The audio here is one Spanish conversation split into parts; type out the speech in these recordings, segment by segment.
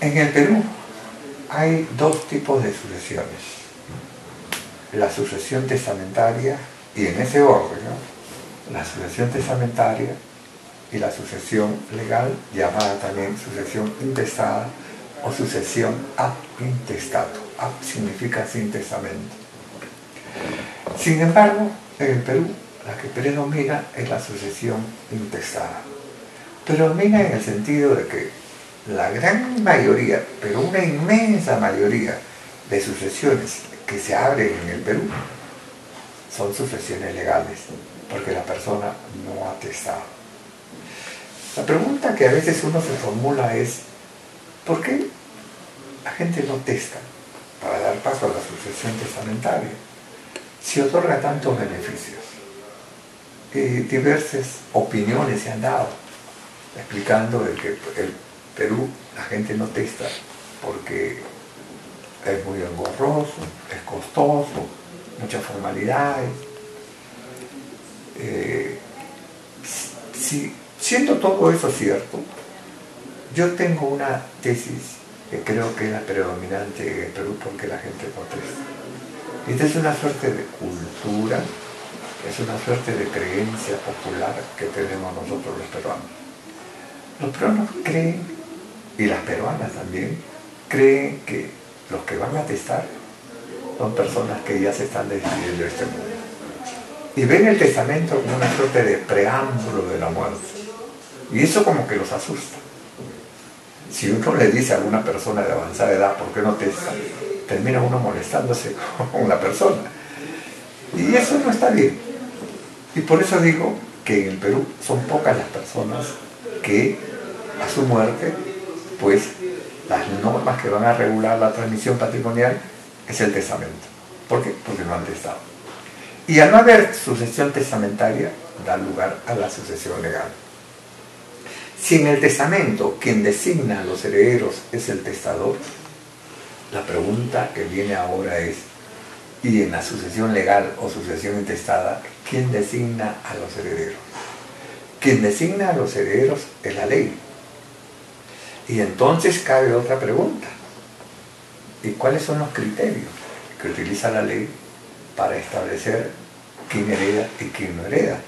En el Perú hay dos tipos de sucesiones: la sucesión testamentaria, y en ese orden, ¿no? La sucesión testamentaria y la sucesión legal, llamada también sucesión intestada o sucesión ab intestato. Ab significa sin testamento. Sin embargo, en el Perú, la que predomina es la sucesión intestada. Predomina en el sentido de que la gran mayoría, pero una inmensa mayoría de sucesiones que se abren en el Perú son sucesiones legales, porque la persona no ha testado. La pregunta que a veces uno se formula es: ¿por qué la gente no testa para dar paso a la sucesión testamentaria si otorga tantos beneficios? Diversas opiniones se han dado explicando de que el Perú la gente no testa porque es muy engorroso, es costoso, muchas formalidades. Siendo todo eso cierto, yo tengo una tesis que creo que es la predominante en el Perú porque la gente no testa. Esta es una suerte de cultura, es una suerte de creencia popular que tenemos nosotros los peruanos. Los peruanos creen, y las peruanas también, creen que los que van a testar son personas que ya se están despidiendo de este mundo. Y ven el testamento como una suerte de preámbulo de la muerte. Y eso como que los asusta. Si uno le dice a alguna persona de avanzada edad, ¿por qué no testa?, termina uno molestándose con la persona. Y eso no está bien. Y por eso digo que en el Perú son pocas las personas que a su muerte, pues las normas que van a regular la transmisión patrimonial es el testamento. ¿Por qué? Porque no han testado. Y al no haber sucesión testamentaria, da lugar a la sucesión legal. Si en el testamento quien designa a los herederos es el testador, la pregunta que viene ahora es: ¿y en la sucesión legal o sucesión intestada, quién designa a los herederos? Quien designa a los herederos es la ley. Y entonces cabe otra pregunta: ¿y cuáles son los criterios que utiliza la ley para establecer quién hereda y quién no hereda?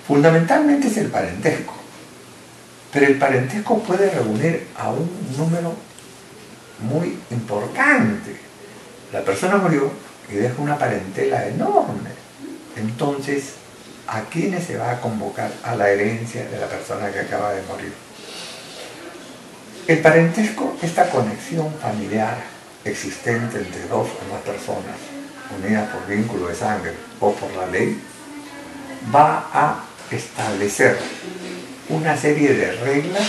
Fundamentalmente es el parentesco. Pero el parentesco puede reunir a un número muy importante. La persona murió y deja una parentela enorme. Entonces, ¿a quiénes se va a convocar a la herencia de la persona que acaba de morir? El parentesco, esta conexión familiar existente entre dos o más personas, unidas por vínculo de sangre o por la ley, va a establecer una serie de reglas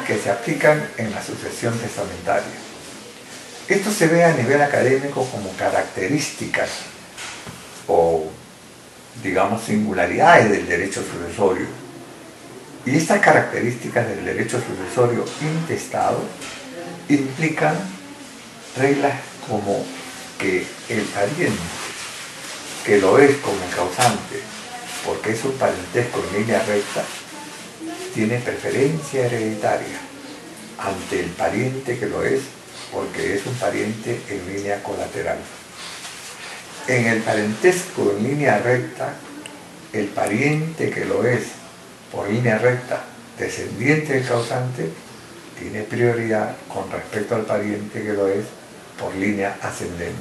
que se aplican en la sucesión testamentaria. Esto se ve a nivel académico como características o, digamos, singularidades del derecho sucesorio. Y estas características del derecho sucesorio intestado implican reglas como que el pariente que lo es como causante, porque es un parentesco en línea recta, tiene preferencia hereditaria ante el pariente que lo es porque es un pariente en línea colateral. En el parentesco en línea recta, el pariente que lo es por línea recta, descendiente del causante, tiene prioridad con respecto al pariente que lo es por línea ascendente.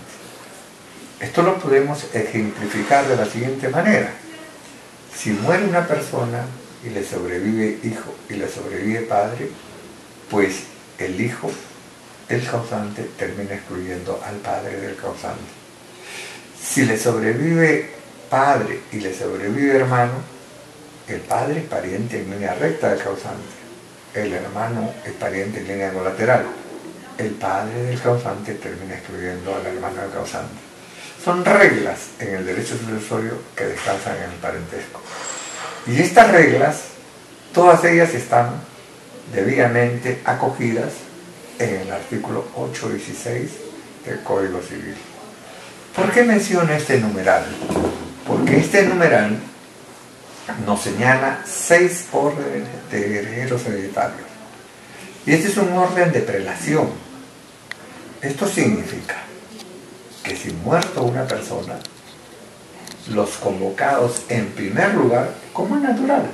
Esto lo podemos ejemplificar de la siguiente manera. Si muere una persona y le sobrevive hijo y le sobrevive padre, pues el hijo, el causante, termina excluyendo al padre del causante. Si le sobrevive padre y le sobrevive hermano, el padre es pariente en línea recta del causante, el hermano es pariente en línea colateral, el padre del causante termina excluyendo al hermano del causante. Son reglas en el derecho sucesorio que descansan en el parentesco. Y estas reglas, todas ellas están debidamente acogidas en el artículo 816 del Código Civil. ¿Por qué menciono este numeral? Porque este numeral nos señala 6 órdenes de herederos hereditarios. Y este es un orden de prelación. Esto significa que si muerto una persona, los convocados en primer lugar, como es natural,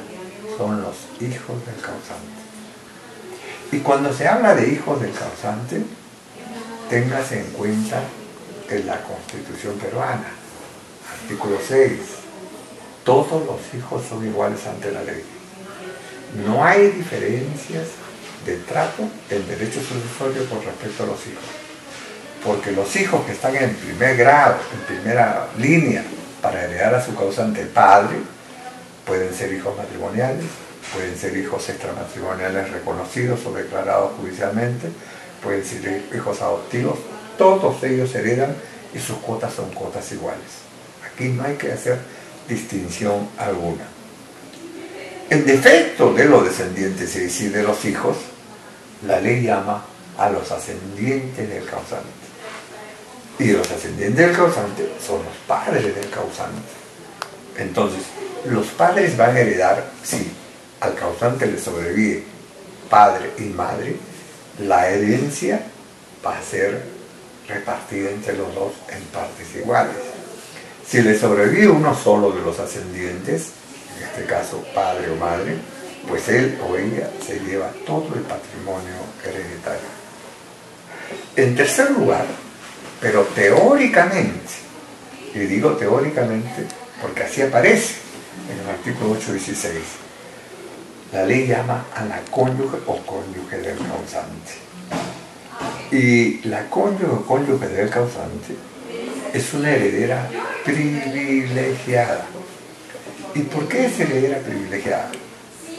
son los hijos del causante. Y cuando se habla de hijos del causante, téngase en cuenta que la Constitución peruana, artículo 6, todos los hijos son iguales ante la ley. No hay diferencias de trato en derecho sucesorio con respecto a los hijos. Porque los hijos que están en primer grado, en primera línea, para heredar a su causante padre, pueden ser hijos matrimoniales, pueden ser hijos extramatrimoniales reconocidos o declarados judicialmente, pueden ser hijos adoptivos, todos ellos heredan y sus cuotas son cuotas iguales. Aquí no hay que hacer distinción alguna. En defecto de los descendientes, es decir, de los hijos, la ley llama a los ascendientes del causante. Y los ascendientes del causante son los padres del causante. Entonces, los padres van a heredar, si al causante le sobrevive padre y madre, la herencia va a ser repartida entre los dos en partes iguales. Si le sobrevive uno solo de los ascendientes, en este caso padre o madre, pues él o ella se lleva todo el patrimonio hereditario. En tercer lugar, pero teóricamente, y digo teóricamente porque así aparece en el artículo 816, la ley llama a la cónyuge o cónyuge del causante. Y la cónyuge o cónyuge del causante es una heredera privilegiada. ¿Y por qué es heredera privilegiada?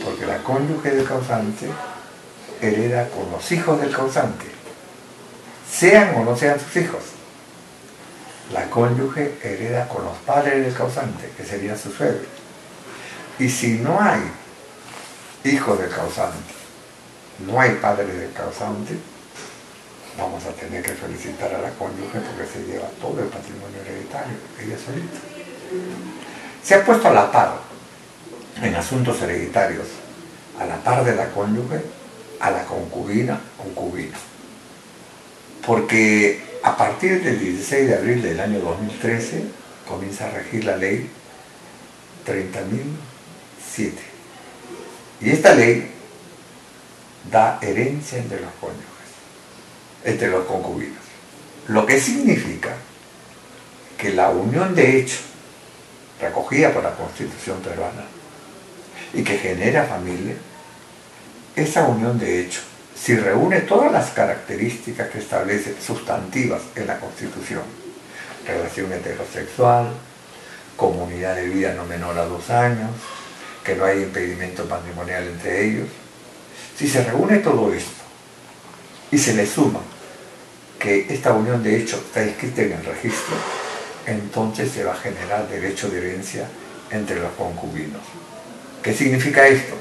Porque la cónyuge del causante hereda con los hijos del causante, sean o no sean sus hijos. La cónyuge hereda con los padres del causante, que serían sus suegros. Y si no hay hijos del causante, no hay padres del causante, vamos a tener que felicitar a la cónyuge porque se lleva todo el patrimonio hereditario, ella solita. Se ha puesto a la par, en asuntos hereditarios, a la par de la cónyuge, a la concubina, concubino. Porque a partir del 16 de abril del año 2013 comienza a regir la ley 30.007. Y esta ley da herencia entre los cónyuges, entre los concubinos. Lo que significa que la unión de hecho, recogida por la Constitución peruana, y que genera familia, esa unión de hecho, si reúne todas las características que establece sustantivas en la Constitución, relación heterosexual, comunidad de vida no menor a 2 años, que no hay impedimento matrimonial entre ellos, si se reúne todo esto y se le suma que esta unión de hecho está inscrita en el registro, entonces se va a generar derecho de herencia entre los concubinos. ¿Qué significa esto?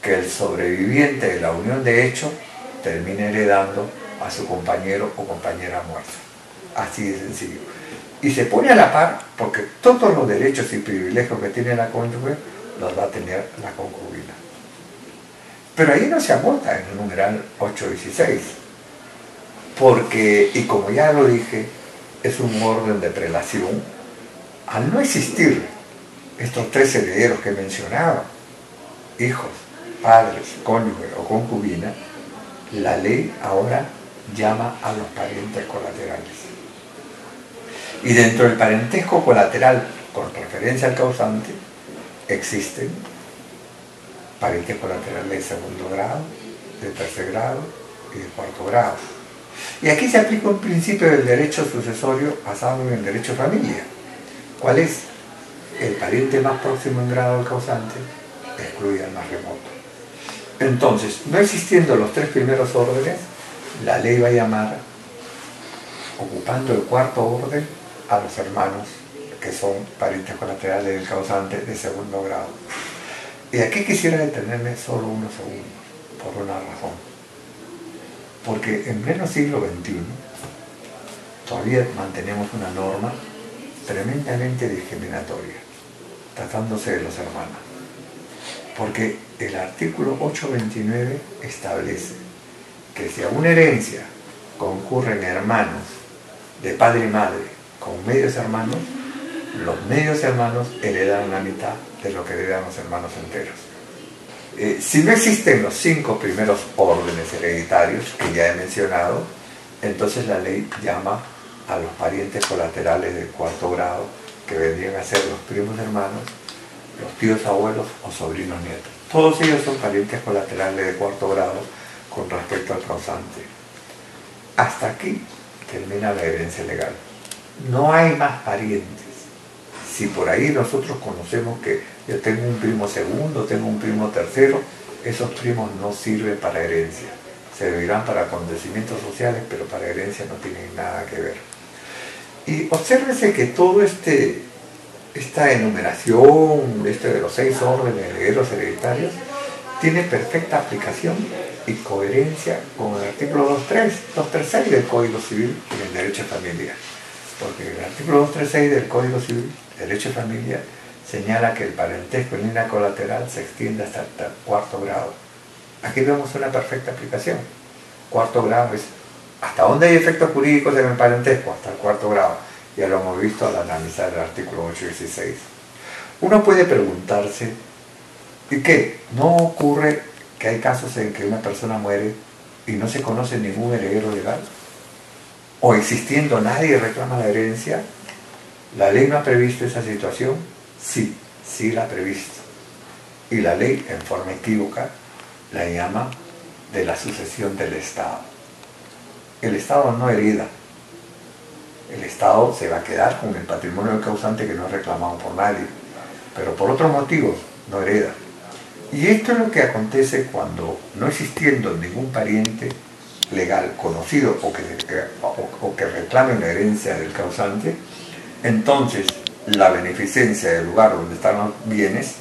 Que el sobreviviente de la unión de hecho termina heredando a su compañero o compañera muerta. Así de sencillo. Y se pone a la par porque todos los derechos y privilegios que tiene la cónyuge los va a tener la concubina. Pero ahí no se agota en el numeral 816, porque, y como ya lo dije, es un orden de prelación. Al no existir estos 3 herederos que mencionaba, hijos, padres, cónyuge o concubina, la ley ahora llama a los parientes colaterales. Y dentro del parentesco colateral, con referencia al causante, existen parientes colaterales de segundo grado, de tercer grado y de cuarto grado. Y aquí se aplica un principio del derecho sucesorio basado en el derecho de familia. ¿Cuál es? El pariente más próximo en grado al causante excluye al más remoto. Entonces, no existiendo los 3 primeros órdenes, la ley va a llamar, ocupando el cuarto orden, a los hermanos que son parientes colaterales del causante de segundo grado. Y aquí quisiera detenerme solo unos segundos, por una razón. Porque en pleno siglo XXI todavía mantenemos una norma tremendamente discriminatoria, tratándose de los hermanos. Porque el artículo 829 establece que si a una herencia concurren hermanos de padre y madre con medios hermanos, los medios hermanos heredan la mitad de lo que heredan los hermanos enteros. Si no existen los 5 primeros órdenes hereditarios que ya he mencionado, entonces la ley llama a los parientes colaterales del 4º grado, que vendrían a ser los primos hermanos, los tíos abuelos o sobrinos nietos. Todos ellos son parientes colaterales de 4º grado con respecto al causante. Hasta aquí termina la herencia legal. No hay más parientes. Si por ahí nosotros conocemos que yo tengo un primo segundo, tengo un primo tercero, esos primos no sirven para herencia. Servirán para acontecimientos sociales, pero para herencia no tienen nada que ver. Y obsérvese que todo esta enumeración de los 6 órdenes de herederos hereditarios tiene perfecta aplicación y coherencia con el artículo 236 del Código Civil y el derecho de familia. Porque el artículo 236 del Código Civil, derecho de familia, señala que el parentesco en línea colateral se extiende hasta el 4º grado. Aquí vemos una perfecta aplicación. 4º grado es hasta dónde hay efectos jurídicos en el parentesco, hasta el 4º grado. Ya lo hemos visto al analizar el artículo 816. Uno puede preguntarse, ¿y qué? ¿No ocurre que hay casos en que una persona muere y no se conoce ningún heredero legal? ¿O existiendo nadie reclama la herencia? ¿La ley no ha previsto esa situación? Sí, sí la ha previsto. Y la ley, en forma equívoca, la llama de la sucesión del Estado. El Estado no hereda. El Estado se va a quedar con el patrimonio del causante que no es reclamado por nadie, pero por otros motivos no hereda. Y esto es lo que acontece cuando, no existiendo ningún pariente legal conocido o que reclame la herencia del causante, entonces la beneficencia del lugar donde están los bienes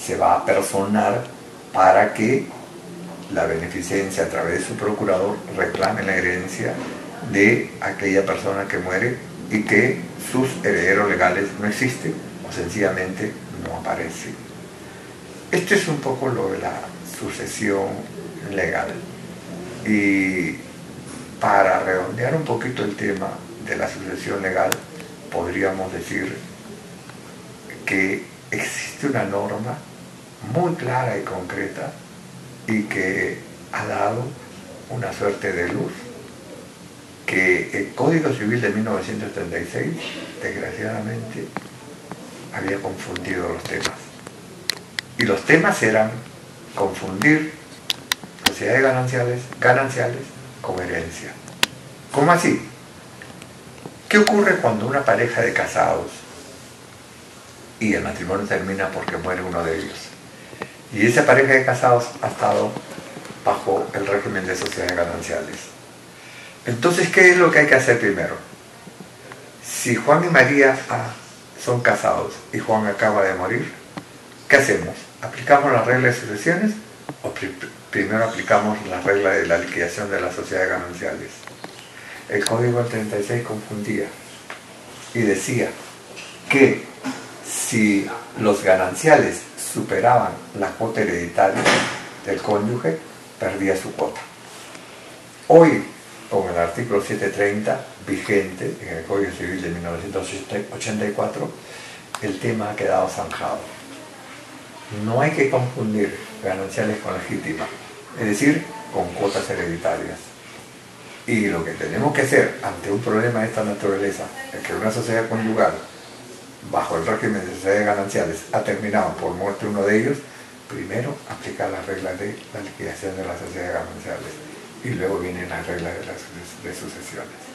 se va a personar para que la beneficencia a través de su procurador reclame la herencia de aquella persona que muere y que sus herederos legales no existen o sencillamente no aparecen. Esto es un poco lo de la sucesión legal. Y para redondear un poquito el tema de la sucesión legal, podríamos decir que existe una norma muy clara y concreta y que ha dado una suerte de luz, que el Código Civil de 1936, desgraciadamente, había confundido los temas. Y los temas eran confundir sociedades gananciales con herencia. ¿Cómo así? ¿Qué ocurre cuando una pareja de casados y el matrimonio termina porque muere uno de ellos? Y esa pareja de casados ha estado bajo el régimen de sociedades gananciales. Entonces, ¿qué es lo que hay que hacer primero? Si Juan y María son casados y Juan acaba de morir, ¿qué hacemos? ¿Aplicamos la regla de sucesiones o primero aplicamos la regla de la liquidación de las sociedades gananciales? El Código del 36 confundía y decía que si los gananciales superaban la cuota hereditaria del cónyuge, perdía su cuota. Hoy, con el artículo 730 vigente en el Código Civil de 1984, el tema ha quedado zanjado. No hay que confundir gananciales con legítima, es decir, con cuotas hereditarias. Y lo que tenemos que hacer ante un problema de esta naturaleza es que una sociedad conyugal, bajo el régimen de sociedades gananciales, ha terminado por muerte uno de ellos, primero aplicar las reglas de la liquidación de las sociedades gananciales y luego vienen las reglas de sucesiones.